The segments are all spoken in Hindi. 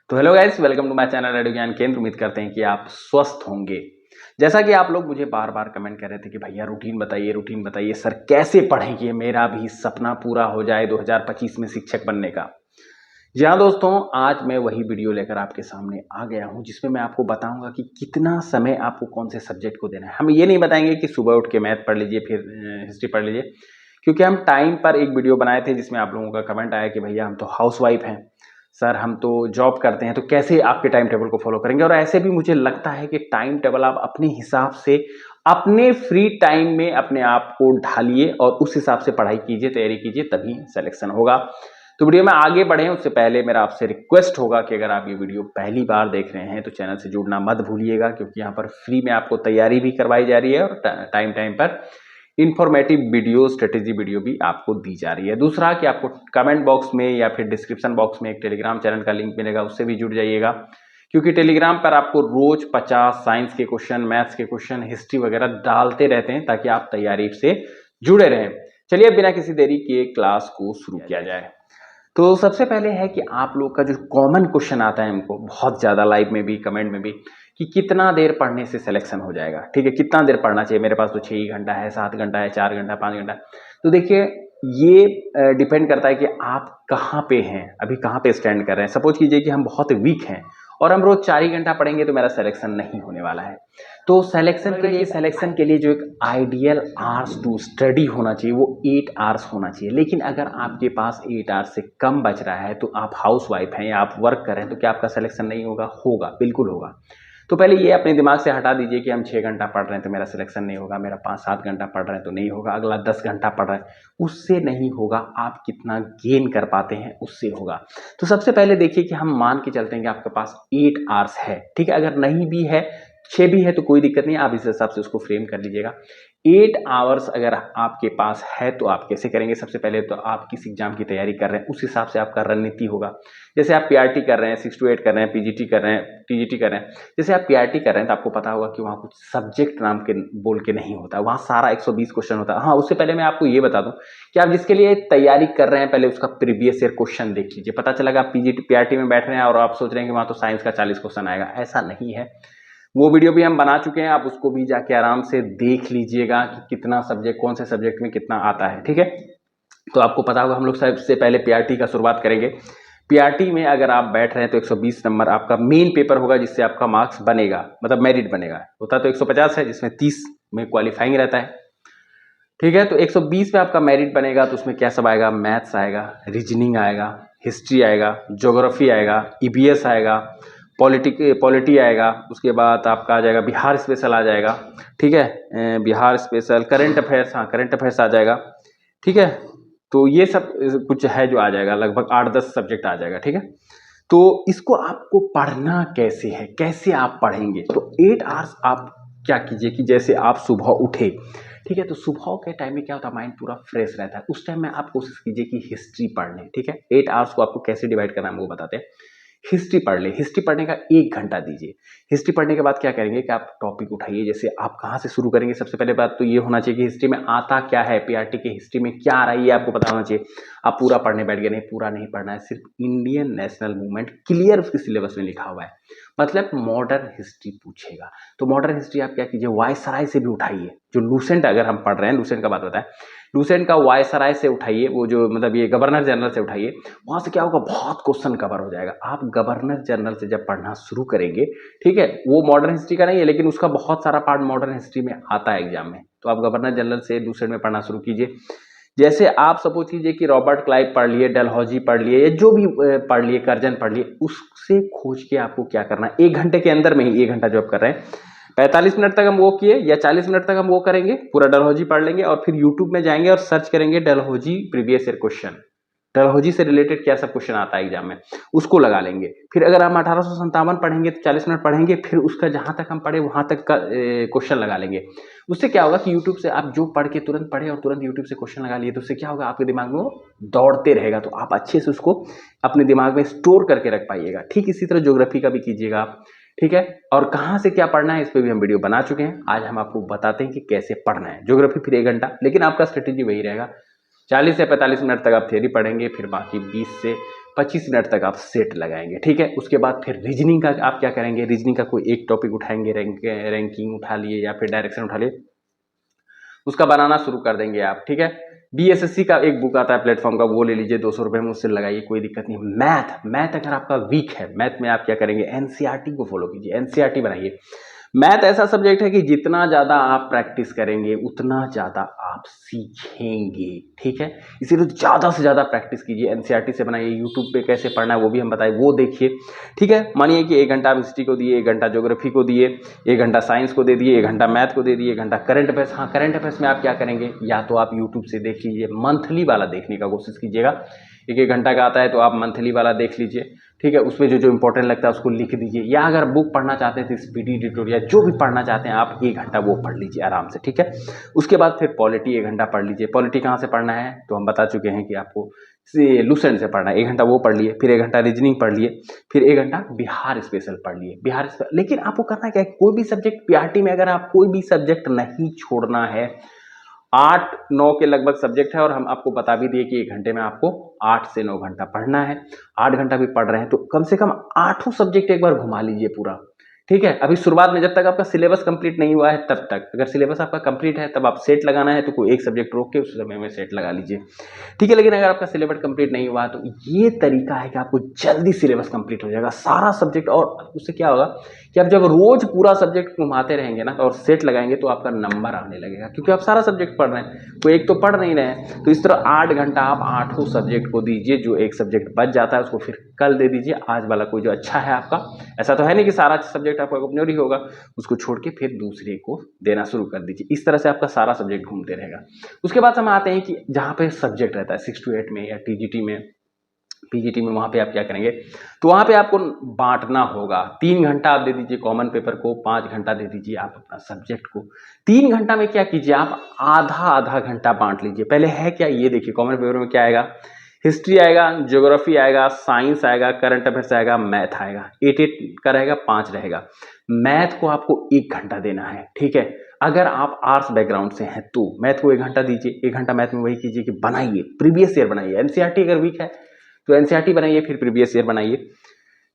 तो hello guys, welcome to my channel radio Gyan Kendra. उम्मीद करते हैं कि आप स्वस्थ होंगे। जैसा कि आप लोग मुझे बार बार कमेंट कर रहे थे कि भैया रूटीन बताइए सर, कैसे पढ़ें कि मेरा भी सपना पूरा हो जाए 2025 में शिक्षक बनने का। जी हाँ दोस्तों, आज मैं वही वीडियो लेकर आपके सामने आ गया हूँ जिसमें मैं आपको बताऊंगा कि कितना समय आपको कौन से सब्जेक्ट को देना है। हम ये नहीं बताएंगे कि सुबह उठ के मैथ पढ़ लीजिए फिर हिस्ट्री पढ़ लीजिए, क्योंकि हम टाइम पर एक वीडियो बनाए थे जिसमें आप लोगों का कमेंट आया कि भैया हम तो हाउसवाइफ हैं सर, हम तो जॉब करते हैं, तो कैसे आपके टाइम टेबल को फॉलो करेंगे। और ऐसे भी मुझे लगता है कि टाइम टेबल आप अपने हिसाब से अपने फ्री टाइम में अपने आप को ढालिए और उस हिसाब से पढ़ाई कीजिए, तैयारी कीजिए, तभी सिलेक्शन होगा। तो वीडियो में आगे बढ़े उससे पहले मेरा आपसे रिक्वेस्ट होगा कि अगर आप ये वीडियो पहली बार देख रहे हैं तो चैनल से जुड़ना मत भूलिएगा, क्योंकि यहाँ पर फ्री में आपको तैयारी भी करवाई जा रही है और टाइम टाइम पर इंफॉर्मेटिव वीडियो, स्ट्रेटेजी वीडियो भी आपको दी जा रही है। दूसरा कि आपको कमेंट बॉक्स में या फिर डिस्क्रिप्शन बॉक्स में एक टेलीग्राम चैनल का लिंक मिलेगा, उससे भी जुड़ जाइएगा, क्योंकि टेलीग्राम पर आपको रोज 50 साइंस के क्वेश्चन, मैथ्स के क्वेश्चन, हिस्ट्री वगैरह डालते रहते हैं ताकि आप तैयारी से जुड़े रहें। चलिए बिना किसी देरी के क्लास को शुरू किया जाए। तो सबसे पहले है कि आप लोग का जो कॉमन क्वेश्चन आता है हमको बहुत ज़्यादा, लाइव में भी कमेंट में भी, कि कितना देर पढ़ने से सिलेक्शन हो जाएगा। ठीक है, कितना देर पढ़ना चाहिए। मेरे पास तो 6 घंटा है, 7 घंटा है, 4 घंटा, 5 घंटा। तो देखिए, ये डिपेंड करता है कि आप कहाँ पे हैं, अभी कहाँ पे स्टैंड कर रहे हैं। सपोज कीजिए कि हम बहुत वीक हैं और हम रोज 4 ही घंटा पढ़ेंगे तो मेरा सिलेक्शन नहीं होने वाला है। तो सिलेक्शन के लिए जो एक आइडियल आवर्स टू स्टडी होना चाहिए वो 8 आवर्स होना चाहिए। लेकिन अगर आपके पास 8 आवर्स से कम बच रहा है तो आप हाउसवाइफ हैं या आप वर्क कर रहे हैं, तो क्या आपका सिलेक्शन नहीं होगा? होगा, बिल्कुल होगा। तो पहले ये अपने दिमाग से हटा दीजिए कि हम 6 घंटा पढ़ रहे हैं तो मेरा सिलेक्शन नहीं होगा, मेरा 5-7 घंटा पढ़ रहे हैं तो नहीं होगा, अगला 10 घंटा पढ़ रहे हैं उससे नहीं होगा। आप कितना गेन कर पाते हैं उससे होगा। तो सबसे पहले देखिए कि हम मान के चलते हैं कि आपके पास 8 आवर्स है। ठीक है, अगर नहीं भी है, 6 भी है तो कोई दिक्कत नहीं, आप इस हिसाब से उसको फ्रेम कर लीजिएगा। 8 आवर्स अगर आपके पास है तो आप कैसे करेंगे? सबसे पहले तो आप किस एग्जाम की तैयारी कर रहे हैं उस हिसाब से आपका रणनीति होगा। जैसे आप पीआरटी कर रहे हैं, 6 to 8 कर रहे हैं, पीजीटी कर रहे हैं, टीजीटी कर रहे हैं। जैसे आप पीआरटी कर रहे हैं तो आपको पता होगा कि वहाँ कुछ सब्जेक्ट नाम के बोल के नहीं होता, वहाँ सारा 120 क्वेश्चन होता है। हाँ, उससे पहले मैं आपको ये बता दूं कि आप जिसके लिए तैयारी कर रहे हैं पहले उसका प्रीवियस ईयर क्वेश्चन देख लीजिए। पता चलेगा आप पीआरटी में बैठ रहे हैं और आप सोच रहे हैं कि वहाँ तो साइंस का 40 क्वेश्चन आएगा, ऐसा नहीं है। वो वीडियो भी हम बना चुके हैं, आप उसको भी जाके आराम से देख लीजिएगा कि कितना सब्जेक्ट, कौन से सब्जेक्ट में कितना आता है। ठीक है, तो आपको पता होगा हम लोग सबसे पहले पीआरटी का शुरुआत करेंगे। पीआरटी में अगर आप बैठ रहे हैं तो 120 नंबर आपका मेन पेपर होगा जिससे आपका मार्क्स बनेगा, मतलब मेरिट बनेगा। होता तो 150 है जिसमें 30 में क्वालिफाइंग रहता है। ठीक है, तो 120 पे आपका मेरिट बनेगा तो उसमें क्या सब आएगा? मैथ्स आएगा, रीजनिंग आएगा, हिस्ट्री आएगा, ज्योग्राफी आएगा, ईवीएस आएगा, पॉलिटी आएगा। उसके बाद आपका आ जाएगा बिहार स्पेशल आ जाएगा। ठीक है, बिहार स्पेशल, करंट अफेयर्स, हाँ करंट अफेयर्स आ जाएगा। ठीक है, तो ये सब कुछ है जो आ जाएगा, लगभग 8-10 सब्जेक्ट आ जाएगा। ठीक है, तो इसको आपको पढ़ना कैसे है, कैसे आप पढ़ेंगे? तो 8 आवर्स आप क्या कीजिए कि जैसे आप सुबह उठे, ठीक है, तो सुबह के टाइम में क्या होता है, माइंड पूरा फ्रेश रहता है। उस टाइम में आप कोशिश कीजिए कि हिस्ट्री पढ़ लें। ठीक है, 8 आवर्स को आपको कैसे डिवाइड करना है वो बताते हैं। हिस्ट्री पढ़ ले, हिस्ट्री पढ़ने का 1 घंटा दीजिए। हिस्ट्री पढ़ने के बाद क्या करेंगे कि आप टॉपिक उठाइए। जैसे आप कहाँ से शुरू करेंगे? सबसे पहले बात तो ये होना चाहिए कि हिस्ट्री में आता क्या है, पीआरटी के हिस्ट्री में क्या आ रहा है ये आपको पता होना चाहिए। आप पूरा पढ़ने बैठ गए, नहीं पूरा नहीं पढ़ना है, सिर्फ इंडियन नेशनल मूवमेंट क्लियर उसके सिलेबस में लिखा हुआ है, मतलब मॉडर्न हिस्ट्री पूछेगा। तो मॉडर्न हिस्ट्री आप क्या कीजिए, वायसराय से भी उठाइए। जो लूसेंट अगर हम पढ़ रहे हैं, लूसेंट का बात बताएं, लूसेंट का वायसराय से उठाइए, वो जो मतलब ये गवर्नर जनरल से उठाइए। वहां से क्या होगा, बहुत क्वेश्चन कवर हो जाएगा। आप गवर्नर जनरल से जब पढ़ना शुरू करेंगे, ठीक है, वो मॉडर्न हिस्ट्री का नहीं है लेकिन उसका बहुत सारा पार्ट मॉडर्न हिस्ट्री में आता है एग्जाम में, तो आप गवर्नर जनरल से लूसेंट में पढ़ना शुरू कीजिए। जैसे आप सपोज कीजिए कि रॉबर्ट क्लाइव पढ़ लिए, डलहौजी पढ़ लिए, या जो भी पढ़ लिए, कर्जन पढ़ लिए, उससे खोज के आपको क्या करना है, 1 घंटे के अंदर में ही, 1 घंटा जो आप कर रहे हैं, 45 मिनट तक हम वो किए या 40 मिनट तक हम वो करेंगे, पूरा डलहौजी पढ़ लेंगे और फिर यूट्यूब में जाएंगे और सर्च करेंगे Dalhousie previous year question, Dalhousie से रिलेटेड क्या सब क्वेश्चन आता है एग्जाम में, उसको लगा लेंगे। फिर अगर हम 1857 पढ़ेंगे तो 40 मिनट पढ़ेंगे, फिर उसका जहां तक हम पढ़े वहां तक का क्वेश्चन लगा लेंगे। उससे क्या होगा कि यूट्यूब से आप जो पढ़ के तुरंत पढ़े और तुरंत यूट्यूब से क्वेश्चन लगा लिए, तो उससे क्या होगा, आपके दिमाग में वो दौड़ते रहेगा, तो आप अच्छे से उसको अपने दिमाग में स्टोर करके रख पाइएगा। ठीक इसी तरह ज्योग्राफी का भी कीजिएगा आप। ठीक है, और कहाँ से क्या पढ़ना है इस पर भी हम वीडियो बना चुके हैं। आज हम आपको बताते हैं कि कैसे पढ़ना है ज्योग्राफी। फिर 1 घंटा, लेकिन आपका स्ट्रेटेजी वही रहेगा, 40 से 45 मिनट तक आप थ्योरी पढ़ेंगे, फिर बाकी 20 से 25 मिनट तक आप सेट लगाएंगे, ठीक है। उसके बाद फिर रीजनिंग का आप क्या करेंगे, रीजनिंग का कोई एक टॉपिक उठाएंगे, रैंकिंग उठा लिए या फिर डायरेक्शन उठा लिए, उसका बनाना शुरू कर देंगे आप, ठीक है। बीएसएससी का एक बुक आता है प्लेटफॉर्म का, वो ले लीजिए, 200 रुपये में, उससे लगाइए, कोई दिक्कत नहीं। मैथ अगर आपका वीक है, मैथ में आप क्या करेंगे, एनसीईआरटी को फॉलो कीजिए, एनसीईआरटी बनाइए। मैथ ऐसा सब्जेक्ट है कि जितना ज़्यादा आप प्रैक्टिस करेंगे उतना ज़्यादा आप सीखेंगे, ठीक है। इसीलिए ज़्यादा से ज़्यादा प्रैक्टिस कीजिए, एनसीईआरटी से बनाइए। यूट्यूब पे कैसे पढ़ना है वो भी हम बताए, वो देखिए, ठीक है। मानिए कि 1 घंटा आप हिस्ट्री को दिए, 1 घंटा ज्योग्राफी को दिए, 1 घंटा साइंस को दे दिए, 1 घंटा मैथ को दे दिए, 1 घंटा करंट अफेयर्स। हाँ, करंट अफेयर्स में आप क्या करेंगे, या तो आप यूट्यूब से देख लीजिए, मंथली वाला देखने का कोशिश कीजिएगा, 1-1 घंटा का आता है तो आप मंथली वाला देख लीजिए, ठीक है। उसमें जो इंपॉर्टेंट लगता है उसको लिख दीजिए, या अगर बुक पढ़ना चाहते हैं तो स्पीडी ट्यूटोरियल जो भी पढ़ना चाहते हैं आप 1 घंटा वो पढ़ लीजिए आराम से, ठीक है। उसके बाद फिर पॉलिटी 1 घंटा पढ़ लीजिए। पॉलिटी कहाँ से पढ़ना है तो हम बता चुके हैं कि आपको लुसेंट से पढ़ना है, 1 घंटा वो पढ़ लिए, फिर 1 घंटा रीजनिंग पढ़ लिए, फिर 1 घंटा बिहार स्पेशल पढ़ लिए, लेकिन आपको करना क्या है, कोई भी सब्जेक्ट पीआरटी में अगर आप कोई भी सब्जेक्ट नहीं छोड़ना है, 8-9 के लगभग सब्जेक्ट है, और हम आपको बता भी दिए कि 1 घंटे में आपको 8 से 9 घंटा पढ़ना है। 8 घंटा भी पढ़ रहे हैं तो कम से कम 8 सब्जेक्ट एक बार घुमा लीजिए पूरा, ठीक है। अभी शुरुआत में जब तक आपका सिलेबस कंप्लीट नहीं हुआ है तब तक, अगर सिलेबस आपका कंप्लीट है तब आप सेट लगाना है तो कोई एक सब्जेक्ट रोक के उस समय में सेट लगा लीजिए, ठीक है। लेकिन अगर आपका सिलेबस कंप्लीट नहीं हुआ तो ये तरीका है कि आपको जल्दी सिलेबस कंप्लीट हो जाएगा सारा सब्जेक्ट, और उससे क्या होगा कि आप जब रोज पूरा सब्जेक्ट घुमाते रहेंगे ना और सेट लगाएंगे तो आपका नंबर आने लगेगा, क्योंकि आप सारा सब्जेक्ट पढ़ रहे हैं, कोई एक तो पढ़ नहीं रहे हैं। तो इस तरह 8 घंटा आप 8 सब्जेक्ट को दीजिए, जो एक सब्जेक्ट बच जाता है उसको फिर कल दे दीजिए। आज वाला कोई जो अच्छा है आपका, ऐसा तो है नहीं कि सारा सब्जेक्ट आपका कमजोर ही होगा, उसको छोड़ के फिर दूसरे को देना शुरू कर दीजिए। इस तरह से आपका सारा सब्जेक्ट घूमते रहेगा। उसके बाद हम आते हैं कि जहाँ पे सब्जेक्ट रहता है 6 to 8 में या टीजीटी में, पीजीटी में, वहाँ पे आप क्या करेंगे, तो वहाँ पे आपको बांटना होगा। 3 घंटा आप दे दीजिए कॉमन पेपर को, 5 घंटा दे दीजिए आप अपना सब्जेक्ट को। 3 घंटा में क्या कीजिए, आप आधा घंटा बांट लीजिए। पहले है क्या ये देखिए, कॉमन पेपर में क्या आएगा, हिस्ट्री आएगा, ज्योग्राफी आएगा, साइंस आएगा, करंट अफेयर्स आएगा, मैथ आएगा। 8 का रहेगा, 5 रहेगा। मैथ को आपको 1 घंटा देना है, ठीक है। अगर आप आर्ट्स बैकग्राउंड से हैं तो मैथ को 1 घंटा दीजिए। 1 घंटा मैथ में वही कीजिए कि बनाइए, प्रीवियस ईयर बनाइए। एनसीईआरटी अगर वीक है तो एनसीईआरटी बनाइए, फिर प्रीवियस ईयर बनाइए,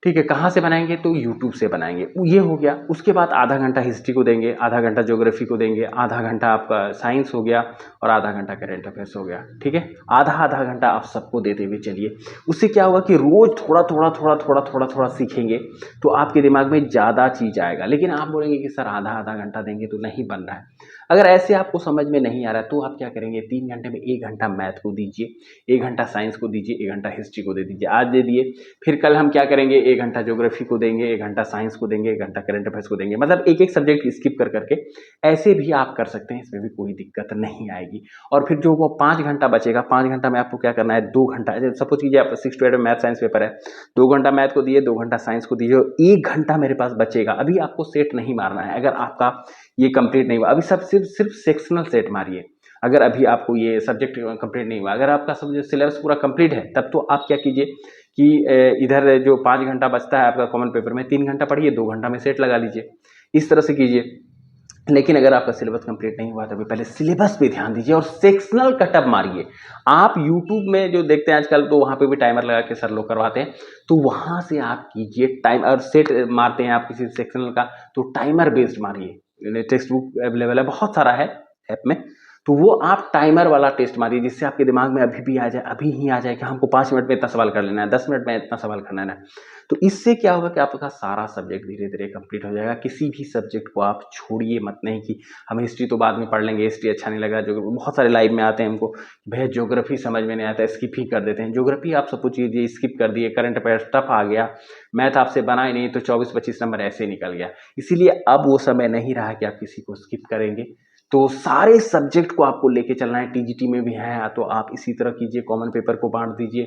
ठीक है। कहाँ से बनाएंगे तो यूट्यूब से बनाएंगे, ये हो गया। उसके बाद आधा घंटा हिस्ट्री को देंगे, आधा घंटा ज्योग्राफी को देंगे, आधा घंटा आपका साइंस हो गया, और आधा घंटा करंट अफेयर्स हो गया, ठीक है। आधा घंटा आप सबको देते हुए चलिए। उससे क्या होगा कि रोज थोड़ा सीखेंगे तो आपके दिमाग में ज़्यादा चीज़ आएगा। लेकिन आप बोलेंगे कि सर आधा घंटा देंगे तो नहीं बन रहा है, अगर ऐसे आपको समझ में नहीं आ रहा है तो आप क्या करेंगे, 3 घंटे में 1 घंटा मैथ को दीजिए, 1 घंटा साइंस को दीजिए, 1 घंटा हिस्ट्री को दे दीजिए। आज दे दिए, फिर कल हम क्या करेंगे, 1 घंटा ज्योग्राफी को देंगे, 1 घंटा साइंस को देंगे, 1 घंटा करंट अफेयर्स को देंगे। मतलब एक सब्जेक्ट स्किप कर करके ऐसे भी आप कर सकते हैं, इसमें भी कोई दिक्कत नहीं आएगी। और फिर जो वो 5 घंटा बचेगा, 5 घंटा में आपको क्या करना है, 2 घंटा, सपोज कीजिए आप 6 to 8 में मैथ साइंस पेपर है, 2 घंटा मैथ को दिए, 2 घंटा साइंस को दीजिए, 1 घंटा मेरे पास बचेगा। अभी आपको सेट नहीं मारना है, अगर आपका ये कंप्लीट नहीं हुआ, अभी सब सिर्फ सेक्शनल सेट मारिए। अगर अभी आपको ये सब्जेक्ट कंप्लीट नहीं हुआ, अगर आपका सब्जेक्ट सिलेबस पूरा कंप्लीट है तब तो आप क्या कीजिए कि इधर जो 5 घंटा बचता है आपका कॉमन पेपर में, 3 घंटा पढ़िए, 2 घंटा में सेट लगा लीजिए, इस तरह से कीजिए। लेकिन अगर आपका सिलेबस कंप्लीट नहीं हुआ तभी पहले सिलेबस पे ध्यान दीजिए और सेक्शनल कटअप मारिए। आप यूट्यूब में जो देखते हैं आजकल तो वहाँ पे भी टाइमर लगा के सर लोग करवाते हैं, तो वहाँ से आप कीजिए टाइम, और सेट मारते हैं आप किसी सेक्शनल का तो टाइमर बेस्ड मारिए। टेक्स्ट बुक अवेलेबल है, बहुत सारा है ऐप में, तो वो आप टाइमर वाला टेस्ट मारिए, जिससे आपके दिमाग में अभी ही आ जाए कि हमको 5 मिनट में इतना सवाल कर लेना है, 10 मिनट में इतना सवाल करना है। तो इससे क्या होगा कि आपका सारा सब्जेक्ट धीरे धीरे कंप्लीट हो जाएगा। किसी भी सब्जेक्ट को आप छोड़िए मत, नहीं कि हम हिस्ट्री तो बाद में पढ़ लेंगे, हिस्ट्री अच्छा नहीं लगा। जो बहुत सारे लाइव में आते हैं हमको, भैया ज्योग्राफी समझ में नहीं आता, स्किप ही कर देते हैं। ज्योग्राफी आप सब कुछ कीजिए, स्किप कर दिए, करंट अफेयर्स टफ आ गया, मैथ आपसे बना ही नहीं तो 24-25 नंबर ऐसे निकल गया। इसीलिए अब वो समय नहीं रहा कि आप किसी को स्किप करेंगे। तो सारे सब्जेक्ट को आपको लेके चलना है। टीजीटी में भी है तो आप इसी तरह कीजिए, कॉमन पेपर को बांट दीजिए,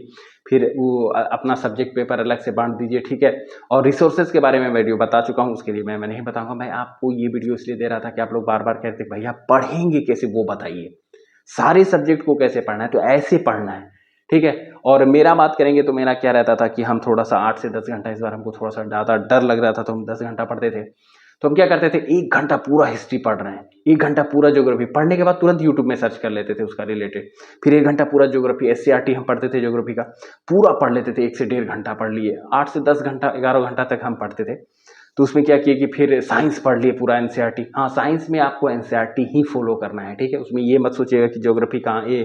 फिर वो अपना सब्जेक्ट पेपर अलग से बांट दीजिए, ठीक है। और रिसोर्सेज के बारे में वीडियो बता चुका हूँ, उसके लिए मैं नहीं बताऊंगा। मैं आपको ये वीडियो इसलिए दे रहा था कि आप लोग बार बार कहते भैया पढ़ेंगे कैसे, वो बताइए। सारे सब्जेक्ट को कैसे पढ़ना है, तो ऐसे पढ़ना है, ठीक है। और मेरा बात करेंगे तो मेरा क्या रहता था कि हम थोड़ा सा 8 से 10 घंटा, इस बार हमको थोड़ा सा ज़्यादा डर लग रहा था तो हम 10 घंटा पढ़ते थे। तो हम क्या करते थे, 1 घंटा पूरा हिस्ट्री पढ़ रहे हैं, 1 घंटा पूरा ज्योग्राफी पढ़ने के बाद तुरंत यूट्यूब में सर्च कर लेते थे उसका रिलेटेड, फिर 1 घंटा पूरा ज्योग्राफी, एससीईआरटी हम पढ़ते थे ज्योग्राफी का, पूरा पढ़ लेते थे, 1 से 1.5 घंटा पढ़ लिए, 8 से 10 घंटा 11 घंटा तक हम पढ़ते थे। तो उसमें क्या किया कि फिर साइंस पढ़ लिए पूरा एनसीईआरटी। हाँ, साइंस में आपको एनसीईआरटी ही फॉलो करना है, ठीक है। उसमें ये मत सोचिएगा कि ज्योग्राफी कहाँ, ये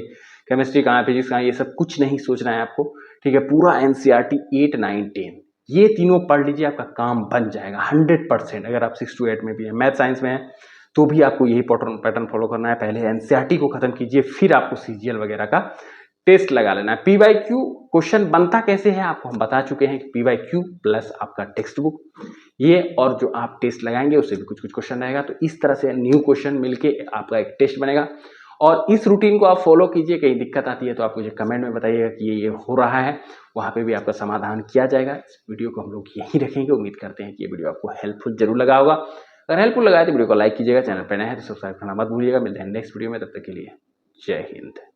केमिस्ट्री कहाँ, फिजिक्स कहाँ, ये सब कुछ नहीं सोचना है आपको, ठीक है। पूरा एनसीईआरटी 8, 9, 10 ये तीनों पढ़ लीजिए, आपका काम बन जाएगा 100%। अगर आप 6 to 8 में भी हैं, मैथ साइंस में हैं, तो भी आपको यही पैटर्न फॉलो करना है। पहले एनसीईआरटी को खत्म कीजिए, फिर आपको सीजीएल वगैरह का टेस्ट लगा लेना है। पीवाईक्यू क्वेश्चन बनता कैसे है आपको हम बता चुके हैं कि पीवाईक्यू प्लस आपका टेक्स्ट बुक, ये और जो आप टेस्ट लगाएंगे उससे भी कुछ कुछ क्वेश्चन रहेगा। तो इस तरह से न्यू क्वेश्चन मिलके आपका एक टेस्ट बनेगा। और इस रूटीन को आप फॉलो कीजिए, कहीं दिक्कत आती है तो आप मुझे कमेंट में बताइएगा कि ये हो रहा है, वहाँ पे भी आपका समाधान किया जाएगा। इस वीडियो को हम लोग यहीं रखेंगे। उम्मीद करते हैं कि ये वीडियो आपको हेल्पफुल जरूर लगा होगा। अगर हेल्पफुल लगा है तो वीडियो को लाइक कीजिएगा, चैनल पर नए हैं तो सब्सक्राइब करना मत भूलिएगा। मिलते हैं नेक्स्ट वीडियो में, तब तक के लिए जय हिंद।